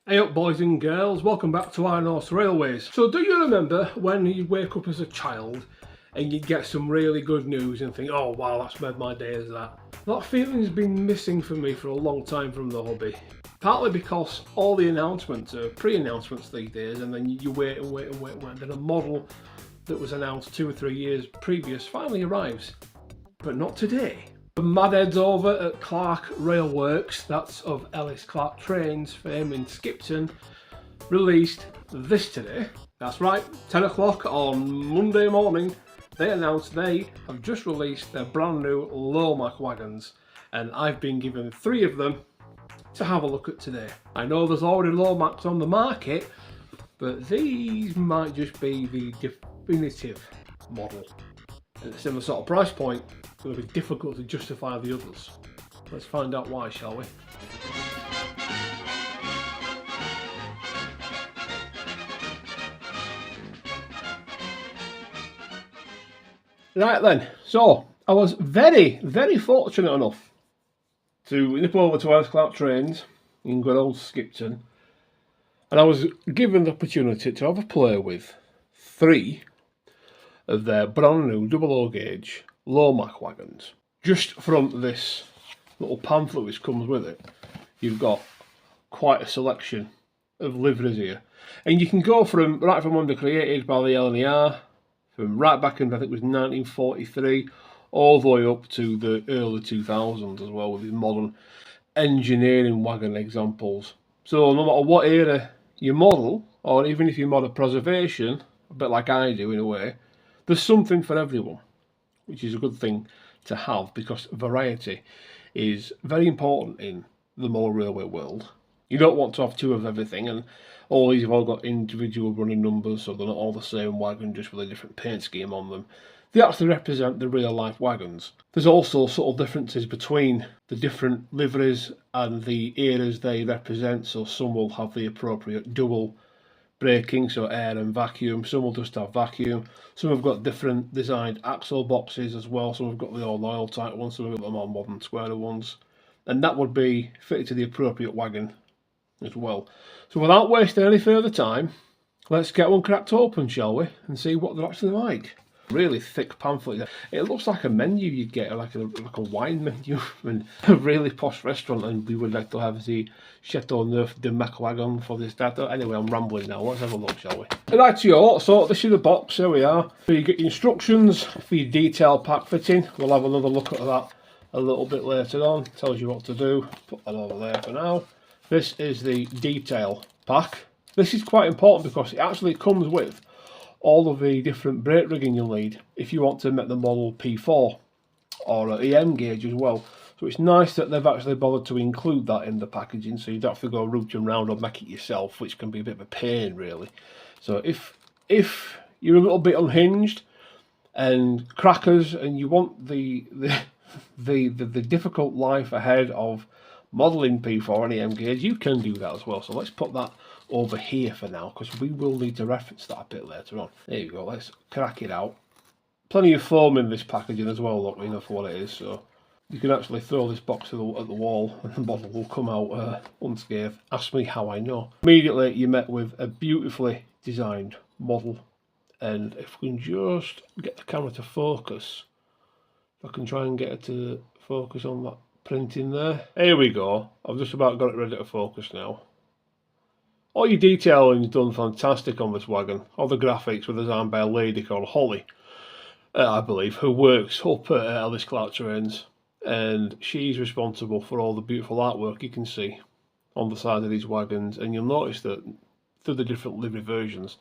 Hey up boys and girls, welcome back to Iron Horse Railways. So do you remember when you'd wake up as a child and you'd get some really good news and think, oh wow, that's made my day as that? That feeling's been missing for me for a long time from the hobby. Partly because all the announcements are pre-announcements these days, and then you wait and then a model that was announced 2 or 3 years previous finally arrives. But not today. The madheads over at Clark Railworks, that's of Ellis Clark Trains fame in Skipton, released this today. That's right, 10 o'clock on Monday morning, they announced they have just released their brand new Lowmac wagons, and I've been given 3 of them to have a look at today. I know there's already Lowmacs on the market, but these might just be the definitive model. At a similar sort of price point, it's going to be difficult to justify the others. Let's find out why, shall we? Right then, so I was very fortunate enough to nip over to Ellis Clark Trains in good old Skipton, and I was given the opportunity to have a play with 3 of their brand new 00 gauge Lowmac wagons. Just from this little pamphlet which comes with it, you've got quite a selection of liveries here, and you can go from right from when they're created by the LNER, from right back in I think it was 1943, all the way up to the early 2000s as well, with these modern engineering wagon examples. So no matter what era you model, or even if you model preservation, a bit like I do in a way, there's something for everyone, which is a good thing to have, because variety is very important in the model railway world. You don't want to have 2 of everything, and all these have all got individual running numbers, so they're not all the same wagon, just with a different paint scheme on them. They actually represent the real life wagons. There's also subtle differences between the different liveries and the eras they represent, so some will have the appropriate dual braking, so air and vacuum. Some will just have vacuum. Some have got different designed axle boxes as well. Some have got the old oil type ones, some have got the more modern square ones, and that would be fitted to the appropriate wagon as well. So without wasting any further time, let's get one cracked open, shall we, and see what they're actually like. Really thick pamphlet. It looks like a menu you'd get, like a wine menu in a really posh restaurant, and we would like to have the Chateau Neuf de Mac wagon for this data. Anyway, I'm rambling now. Let's have a look, shall we? Right, so this is the box. Here we are. So you get your instructions for your detail pack fitting. We'll have another look at that a little bit later on. Tells you what to do. Put that over there for now. This is the detail pack. This is quite important because it actually comes with all of the different brake rigging you'll need if you want to make the model P4 or EM gauge as well. So it's nice that they've actually bothered to include that in the packaging, so you don't have to go rooting around or make it yourself, which can be a bit of a pain really. So if you're a little bit unhinged and crackers and you want the difficult life ahead of modelling P4 and EM gauge, you can do that as well. So let's put that over here for now, because we will need to reference that a bit later on. There you go, let's crack it out. Plenty of foam in this packaging as well, look, enough for what it is, so you can actually throw this box at the wall and the bottle will come out unscathed. Ask me how I know. Immediately you're met with a beautifully designed model, and if we can just get the camera to focus, if I can try and get it to focus on that printing there. Here we go, I've just about got it ready to focus now. All your detailing is done fantastic on this wagon. All the graphics were designed by a lady called Holly, I believe, who works up at Ellis Clark Trains, and she's responsible for all the beautiful artwork you can see on the side of these wagons. And you'll notice that through the different livery versions,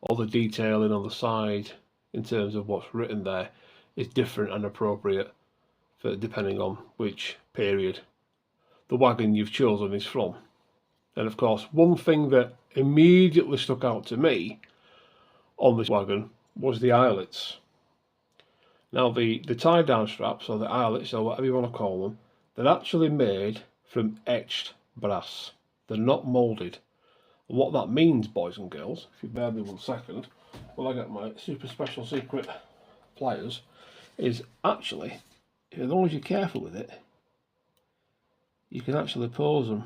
all the detailing on the side in terms of what's written there is different and appropriate for depending on which period the wagon you've chosen is from. And of course, one thing that immediately stuck out to me on this wagon was the eyelets. Now the tie down straps, or the eyelets, or whatever you want to call them, they're actually made from etched brass. They're not moulded. And what that means, boys and girls, if you bear me 1 second, while I get my super special secret pliers, is actually, as long as you're careful with it, you can actually pose them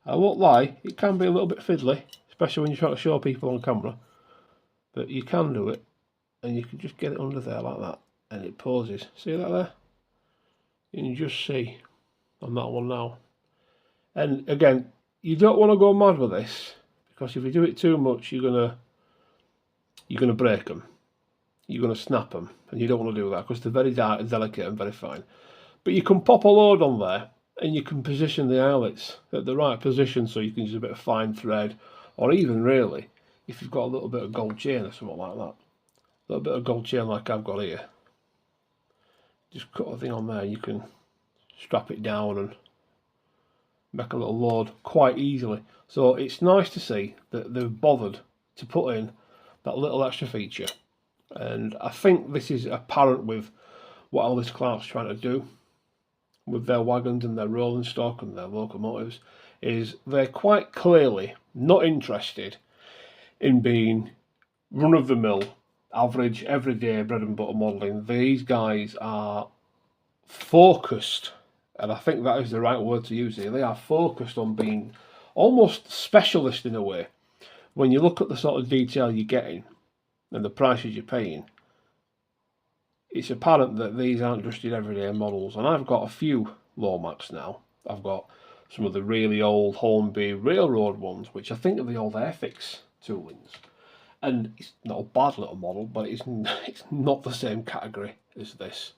I won't lie, it can be a little bit fiddly, especially when you're trying to show people on camera, but you can do it, and you can just get it under there like that, and it pauses. See that there? You can just see on that one now. And again, you don't want to go mad with this, because if you do it too much, you're gonna break them. You're gonna snap them, and you don't want to do that because they're very delicate and very fine. But you can pop a load on there, and you can position the eyelets at the right position, so you can use a bit of fine thread, or even really, if you've got a little bit of gold chain or something like that, a little bit of gold chain like I've got here. Just cut a thing on there. You can strap it down and make a little load quite easily. So it's nice to see that they've bothered to put in that little extra feature, and I think this is apparent with what Ellis Clark's trying to do with their wagons and their rolling stock and their locomotives. Is they're quite clearly not interested in being run-of-the-mill, average, everyday bread and butter modelling. These guys are focused, and I think that is the right word to use here. They are focused on being almost specialist in a way. When you look at the sort of detail you're getting and the prices you're paying, it's apparent that these aren't just your everyday models. And I've got a few Lowmacs now. I've got some of the really old Hornby railroad ones, which I think are the old Airfix toolings. And it's not a bad little model, but it's not the same category as this.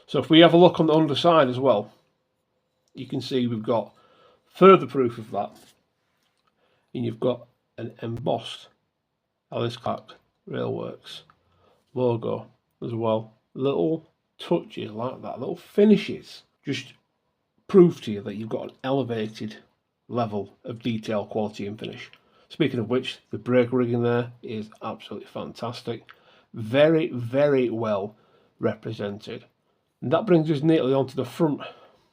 So if we have a look on the underside as well, you can see we've got further proof of that. And you've got an embossed Ellis Clark Railworks logo as well. Little touches like that, little finishes, just prove to you that you've got an elevated level of detail, quality and finish. Speaking of which, the brake rigging there is absolutely fantastic. Very, very well represented. And that brings us neatly onto the front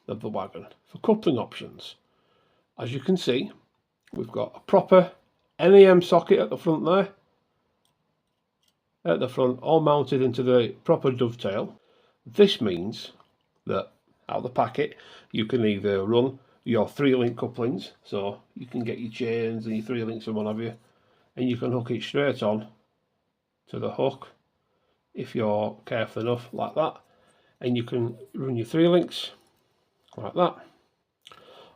of the wagon for coupling options. As you can see, we've got a proper NEM socket at the front there. At the front, all mounted into the proper dovetail. This means that out of the packet, you can either run your 3-link couplings, so you can get your chains and your 3 links and what have you, and you can hook it straight on to the hook if you're careful enough, like that, and you can run your 3 links like that.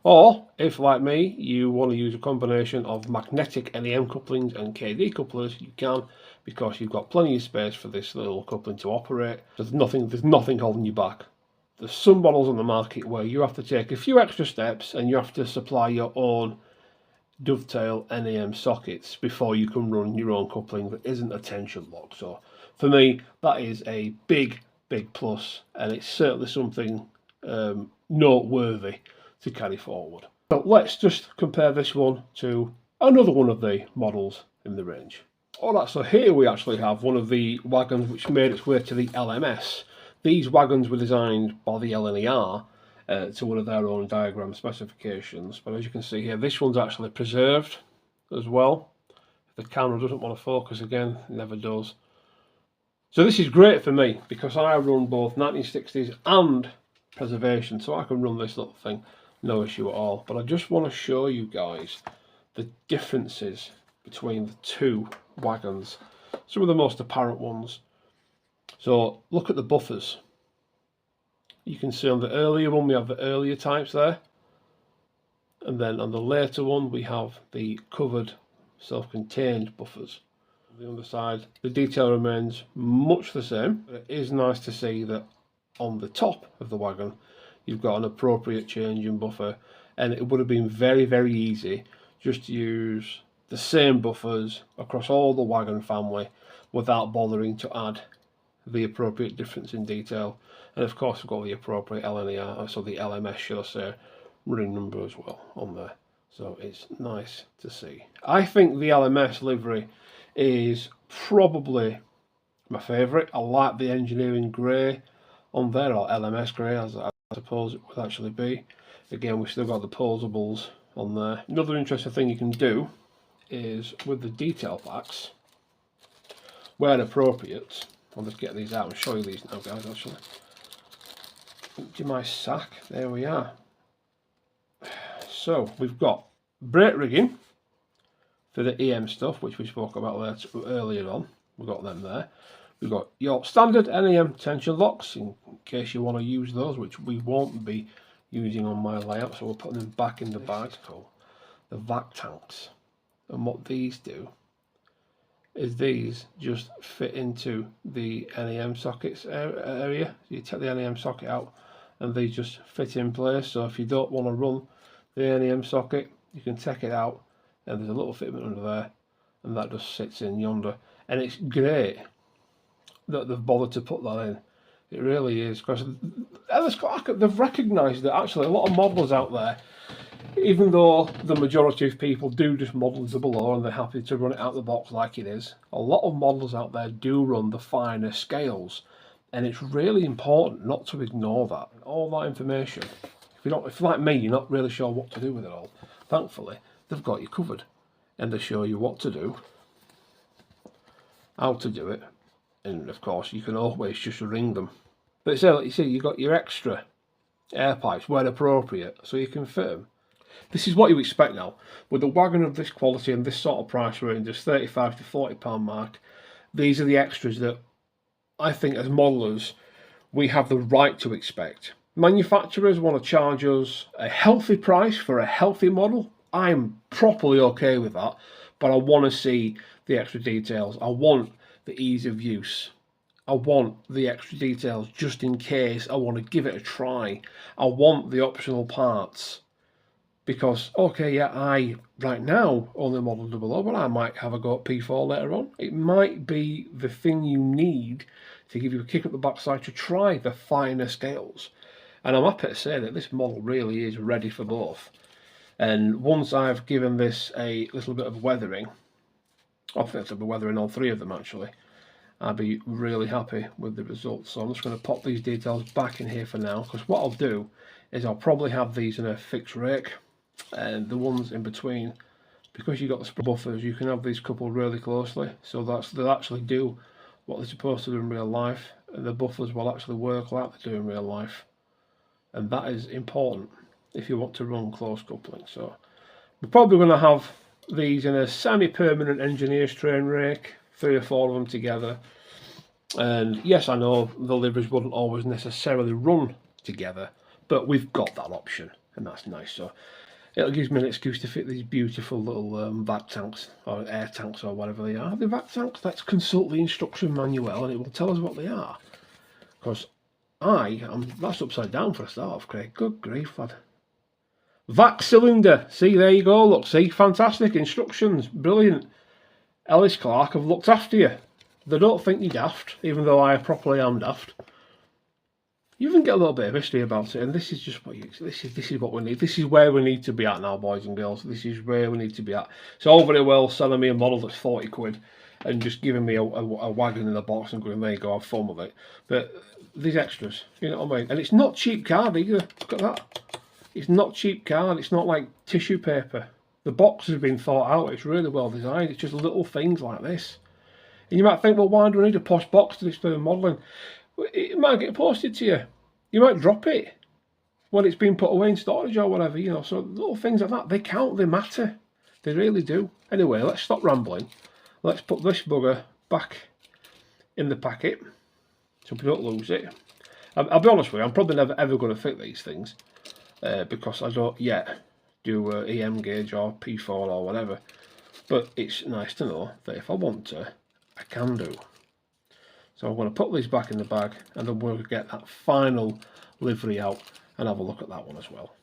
Or if, like me, you want to use a combination of magnetic NEM couplings and KD couplers, you can, because you've got plenty of space for this little coupling to operate. There's nothing holding you back. There's some models on the market where you have to take a few extra steps and you have to supply your own dovetail NEM sockets before you can run your own coupling that isn't a tension lock. So for me, that is a big plus, and it's certainly something noteworthy to carry forward. So let's just compare this one to another one of the models in the range. Alright, so here we actually have one of the wagons which made its way to the LMS. These wagons were designed by the LNER to one of their own diagram specifications, but as you can see here, this one's actually preserved as well. If the camera doesn't want to focus again, it never does. So this is great for me because I run both 1960s and preservation, so I can run this little thing, no issue at all. But I just want to show you guys the differences between the two wagons, some of the most apparent ones. So look at the buffers. You can see on the earlier one we have the earlier types there, and then on the later one we have the covered self-contained buffers. On the underside the detail remains much the same, but it is nice to see that on the top of the wagon you've got an appropriate change in buffer, and it would have been very easy just to use the same buffers across all the wagon family without bothering to add the appropriate difference in detail. And of course we've got the appropriate LNER, so the LMS should I say, running number as well on there. So it's nice to see. I think the LMS livery is probably my favourite. I like the engineering grey on there, or LMS grey as I suppose it would actually be. Again, we've still got the posables on there. Another interesting thing you can do is with the detail packs, where appropriate, I'll just get these out and show you these now guys actually. Empty my sack, there we are. So we've got brake rigging for the EM stuff, which we spoke about earlier on. We've got them there. We've got your standard NEM tension locks in case you want to use those, which we won't be using on my layout, so we're putting them back in the bag. So the vac tanks, and what these do is these just fit into the NEM sockets area. You take the NEM socket out and these just fit in place, so if you don't want to run the NEM socket, you can take it out and there's a little fitment under there and that just sits in yonder. And it's great that they've bothered to put that in. It really is, because they've recognised that actually a lot of modellers out there, even though the majority of people do just model double O and they're happy to run it out of the box like it is, a lot of modellers out there do run the finer scales, and it's really important not to ignore that. All that information, if you're like me, you're not really sure what to do with it all, thankfully they've got you covered and they show you what to do, how to do it, and of course you can always just ring them. But so like you see, you've got your extra air pipes where appropriate, so you can fit them. This is what you expect now. With a wagon of this quality and this sort of price range, this £35 to £40 mark, these are the extras that I think as modelers we have the right to expect. Manufacturers want to charge us a healthy price for a healthy model. I'm properly okay with that, but I want to see the extra details. I want the ease of use. I want the extra details just in case I want to give it a try. I want the optional parts. Because, okay, yeah, I, right now, only model 00, but I might have a go at P4 later on. It might be the thing you need to give you a kick up the backside to try the finer scales. And I'm happy to say that this model really is ready for both. And once I've given this a little bit of weathering, I think I'll be weathering all three of them actually, I'll be really happy with the results. So I'm just going to pop these details back in here for now, because what I'll do is I'll probably have these in a fixed rake. And the ones in between, because you've got the buffers, you can have these coupled really closely, so they'll actually do what they're supposed to do in real life, and the buffers will actually work like they do in real life, and that is important if you want to run close coupling. So we're probably going to have these in a semi-permanent engineer's train rake, 3 or 4 of them together. And yes, I know the livers wouldn't always necessarily run together, but we've got that option, and that's nice. So it gives me an excuse to fit these beautiful little vac tanks, or air tanks, or whatever they are. The vac tanks, let's consult the instruction manual and it will tell us what they are. Because that's upside down for a start off, Craig. Good grief, lad. Vac cylinder. See, there you go, look, see, fantastic instructions, brilliant. Ellis Clark have looked after you. They don't think you're daft, even though I properly am daft. You even get a little bit of history about it, and this is just what this is what we need. This is where we need to be at now, boys and girls. This is where we need to be at. It's all very well selling me a model that's 40 quid and just giving me a wagon in a box and going, there you go, have fun with it. But these extras, you know what I mean? And it's not cheap card either. Look at that. It's not cheap card. It's not like tissue paper. The box has been thought out. It's really well designed. It's just little things like this. And you might think, well, why do I need a posh box to display the modelling? It might get posted to you. You might drop it when it's been put away in storage or whatever, you know. So little things like that, they count, they matter. They really do. Anyway, let's stop rambling. Let's put this bugger back in the packet so we don't lose it. I'll be honest with you, I'm probably never ever going to fit these things because I don't yet do EM gauge or P4 or whatever. But it's nice to know that if I want to, I can do. So I'm going to put these back in the bag and then we'll get that final livery out and have a look at that one as well.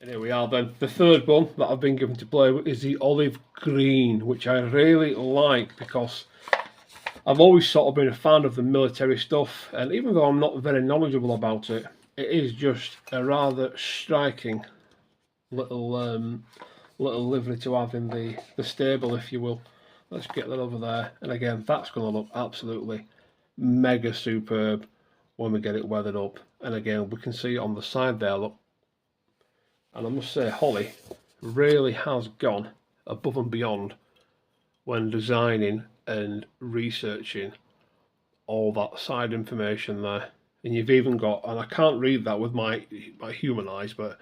And here we are then. The third one that I've been given to play with is the olive green, which I really like because I've always sort of been a fan of the military stuff, and even though I'm not very knowledgeable about it, it is just a rather striking little livery to have in the stable, if you will. Let's get that over there, and again, that's going to look absolutely mega superb when we get it weathered up. And again, we can see it on the side there, look. And I must say, Holly really has gone above and beyond when designing and researching all that side information there. And you've even got, and I can't read that with my human eyes, but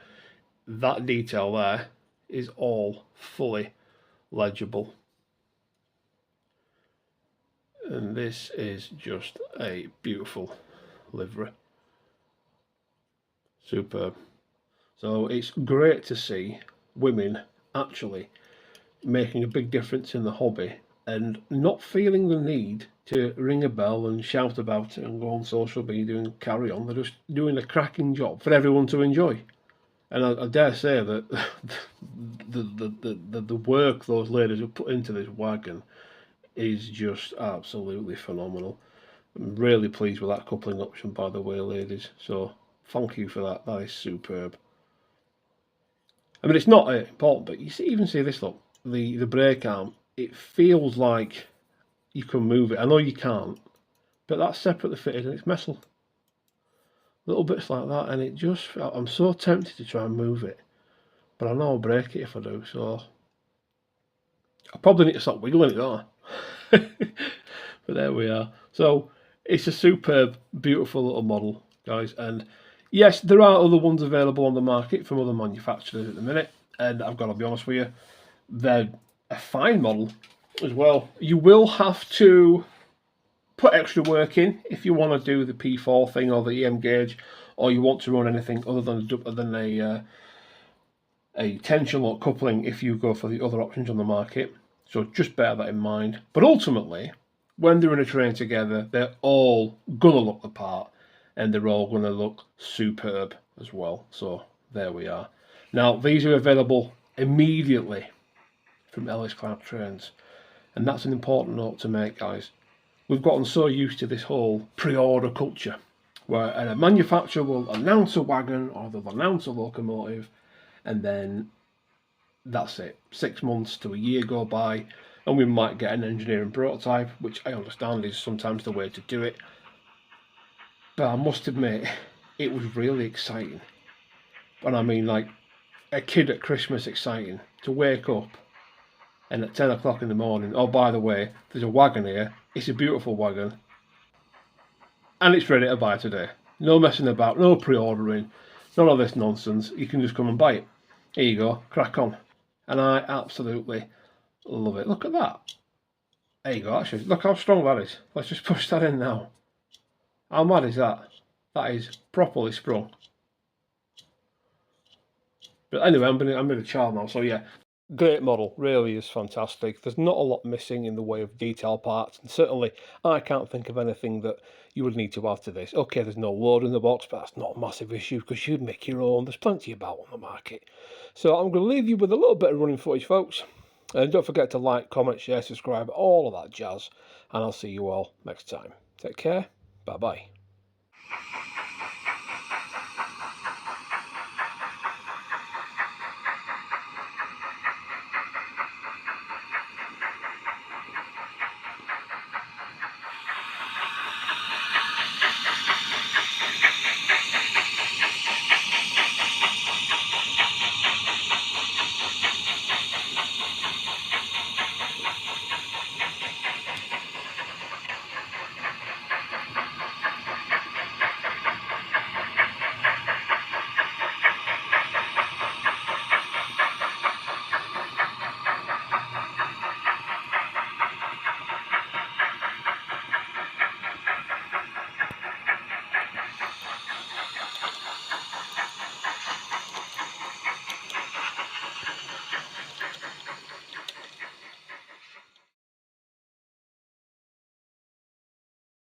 that detail there is all fully legible. And this is just a beautiful livery. Superb. So it's great to see women actually making a big difference in the hobby and not feeling the need to ring a bell and shout about it and go on social media and carry on. They're just doing a cracking job for everyone to enjoy. And I dare say that the work those ladies have put into this wagon is just absolutely phenomenal. I'm really pleased with that coupling option, by the way, ladies. So thank you for that. That is superb. I mean, it's not important, but you even see this, look, the brake arm. It feels like you can move it. I know you can't, but that's separately fitted and it's metal. Little bits like that, and it just, I'm so tempted to try and move it, but I know I'll break it if I do, so I probably need to stop wiggling it, don't I? But there we are. So it's a superb, beautiful little model, guys, and yes, there are other ones available on the market from other manufacturers at the minute, and I've got to be honest with you, they're a fine model as well. You will have to put extra work in if you want to do the P4 thing or the EM gauge, or you want to run anything other than a tension lock coupling if you go for the other options on the market. So just bear that in mind. But ultimately, when they're in a train together, they're all gonna look the part, and they're all gonna look superb as well. So there we are. Now these are available immediately from Ellis Clark Trains, and that's an important note to make, guys. We've gotten so used to this whole pre-order culture, where a manufacturer will announce a wagon or they'll announce a locomotive, and then that's it. 6 months to a year go by, and we might get an engineering prototype, which I understand is sometimes the way to do it. But I must admit, it was really exciting. And I mean, like a kid at Christmas exciting to wake up and at 10 o'clock in the morning, oh, by the way, there's a wagon here. It's a beautiful wagon. And it's ready to buy today. No messing about, no pre-ordering, none of this nonsense. You can just come and buy it. Here you go, crack on. And I absolutely love it. Look at that. There you go, actually. Look how strong that is. Let's just push that in now. How mad is that? That is properly sprung. But anyway, I'm in a child now, so yeah. Great model, really is fantastic. There's not a lot missing in the way of detail parts, and certainly I can't think of anything that you would need to add to this. Okay, there's no load in the box, but that's not a massive issue because you'd make your own. There's plenty about on the market. So I'm going to leave you with a little bit of running footage, folks. And don't forget to like, comment, share, subscribe, all of that jazz. And I'll see you all next time. Take care. Bye-bye.